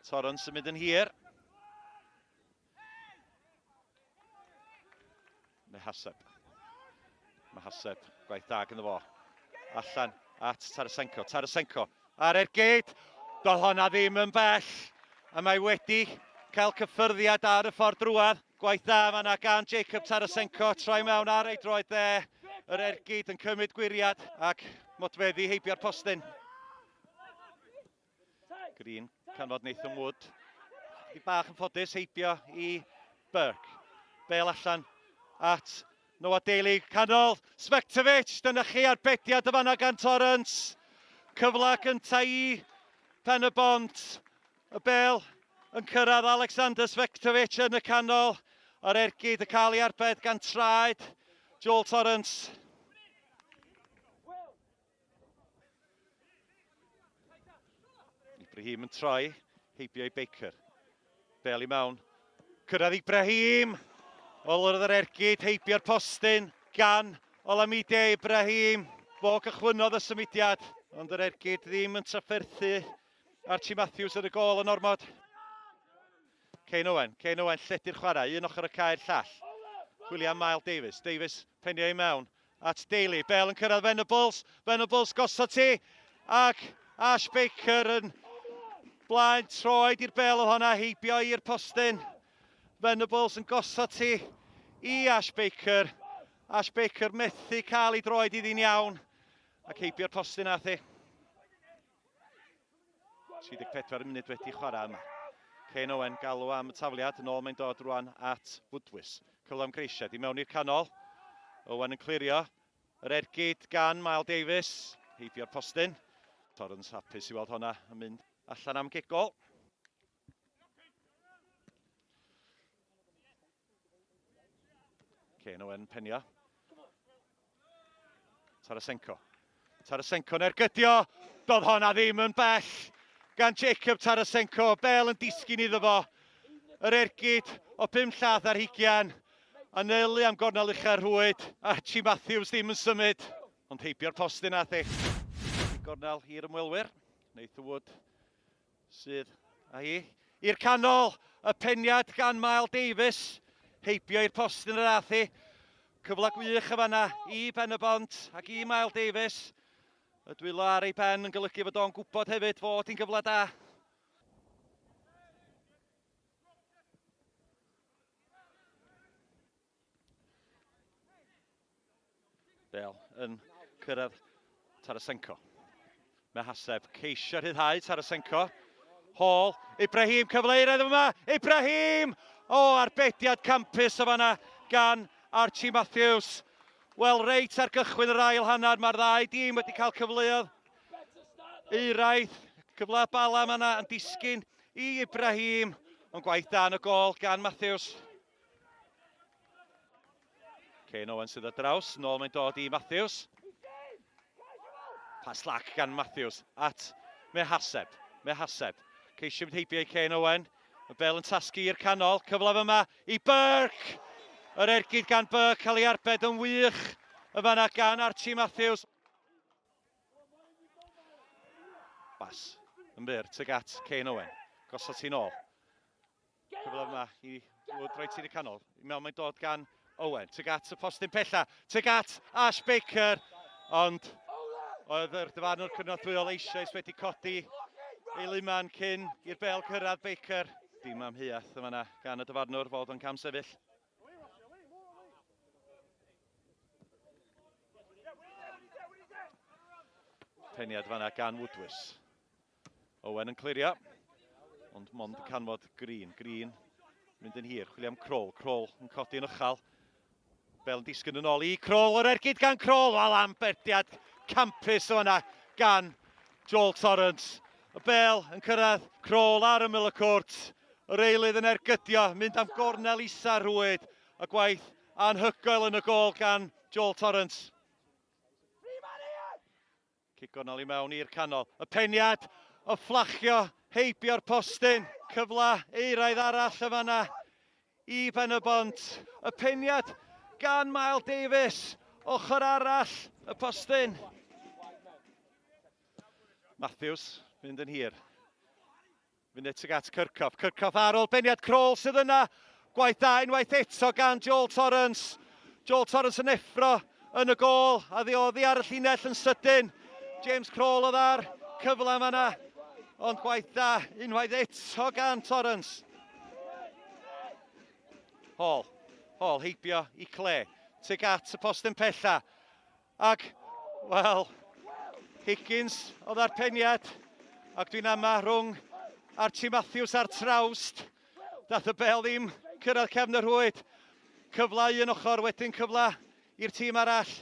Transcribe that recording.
Torrance yn mynd yn hir. Mehaseb. Mehaseb, gwaith da gyda fo. Allan at Tarasenko. Tarasenko ar ergyd. Doedd honna ddim yn bell. A mae wedi cael cyffyrddiad ar y ffordd drwad. Gwaith da fan'na gan Jacob Tarasenko. Troi mewn ar ei droed dde. Yr ergyd yn cymryd gwiriad ac modfeddi heibio'r postyn. Green, canfod Nathan Wood. I bach yn ffodus heibio i Burke. Bale allan at Noah Daly, canol, Svektovic, dyna chi arbediad y fan'na gan Torrance. Cyfle gynta i Pen-y-bont, y Bale yn cyrraedd Alexander Svektovic yn y canol. Ar ergyd y cael ei arbed gan traed Joel Torrance. Ibrahim yn troi, heibio i Baker. Bale i mewn, cyrraedd Ibrahim. Olwr yr ergyd, heibio'r postyn gan Olamide Ibrahim. Fo cychwynodd y symudiad, ond yr ergyd ddim yn trafferthu Archie Matthews yn y gôl yn ormod. Kane Owen lledu'r chwarae, un ochr y cae'r llall. William Miles Davies, Davies penio i mewn at Daly. Bale yn cyrraedd Venables, Venables gosod ti, ac Ash Baker yn blaen troed i'r Bale o honna, heibio i'r postyn. Venables yn gosod ti i Ash Baker. Ash Baker methu cael ei droed iddi'n iawn. Ac heibio'r postyn ath i. 34 munud wedi chwarae yma. Kane Owen galw am y tafliad, yn ôl mae'n dod rwan at Woodwys. Cyfle am greisiad i mewn i'r canol. Owen yn clirio. Yr ergyd gan Miles Davies. Heibio'r postyn. Torrance hapus i weld honna yn mynd allan am gigol. Kane Owen penio. Tarasenko. Tarasenko'n ergydio. Doedd honna ddim yn bell. Gan Jacob Tarasenko. Bale yn disgyn iddo fo. Yr ergyd o 5 lladd ar 20. Anelu am gornel uchel rhwyd. Archie Matthews ddim yn symud. Ond heibio'r postyn ath i. Gornel hir ymwelwyr. Nathan Wood sydd a hi. I'r canol. Y peniad gan Miles Davies. Heibio i'r postyn yr ath i. Cyfle gwych y fan'na i Pen-y-bont ac i Miles Davies. Y dwylo ar ei pen yn golygu fod o'n gwybod hefyd fod hi'n gyfle da. Bale yn cyrraedd Tarasenko. Mehaseb ceisio rhyddhau Tarasenko. Hall, Ibrahim cyfleiredd yma. Ibrahim! O, arbediad campus o fan'na gan Archie Matthews. Wel, reit ar gychwyn yr ail hanner, mae'r ddau dîm wedi cael cyfleoedd. Euraidd, cyfle Bala yma yn disgyn i Ibrahim. Ond gwaith da yn y gol gan Matthews. Kane Owen sydd ar draws, nôl mae'n dod i Matthews. Pas lac gan Matthews at Mehaseb. Mehaseb, ceisio mynd heibio i Kane Owen. Mae Bale yn tasgu i'r canol, cyfle yma i Burke. Yr ergyd gan Burke cael ei arbed yn wych. Y fan'na gan Archie Matthews. Bas yn byr tuag at Kane Owen. Gosod ti'n ôl. Cyfle yma i Wood roi ti'n y canol. Mewn mae'n dod gan Owen. Tuag at y postyn pella. Tuag at Ash Baker. Ond oedd yr dyfarnwr cynorthwyol eisoes wedi codi ei liman cyn i'r Bale cyrraedd Baker. Dim am hiath y fan'na gan y dyfarnwr fod o'n cam sefyll. Peniad fan'na gan Woodwys. Owen yn clirio. Ond mond yn canfod Green. Green mynd yn hir. Chwilio am Kroll. Kroll yn codi yn uchal. Bale yn disgyn yn ôl i Kroll. Yr ergyd gan Kroll. Wel ambediad campus o fan'na gan Joel Torrance. Y Bale yn cyrraedd Kroll ar ymyl y cwrt. Yr eilydd yn ergydio. Mynd am gornel isa rhwyd. A gwaith anhygoel yn y gol gan Joel Torrance. Cigonol i mewn i'r canol. Y peniad o fflachio heibio'r postyn. Cyfle euraidd arall y fan'na i Pen-y-bont. Y peniad gan Miles Davies. Ochr arall y postyn. Matthews mynd yn hir. Munud tuag at Kirkhoff. Kirkhoff ar ôl beniad Crawl sydd yna. Gwaith da unwaith eto gan Joel Torrance. Joel Torrance yn effro yn y gôl a ddioddi ar y llinell yn sydyn. James Crawl oedd ar cyfle yma yna. Ond gwaith da unwaith eto gan Torrance. Hall heibio i Clay. Tuag at y postyn pella. Ac, wel, Higgins oedd ar peniad. Ac dwi'n ama rhwng Archie Matthews ar trawst. Dath y bel ddim cyrraedd cefn y rhwyd. Cyfle un ochr, wedyn cyfle i'r tîm arall.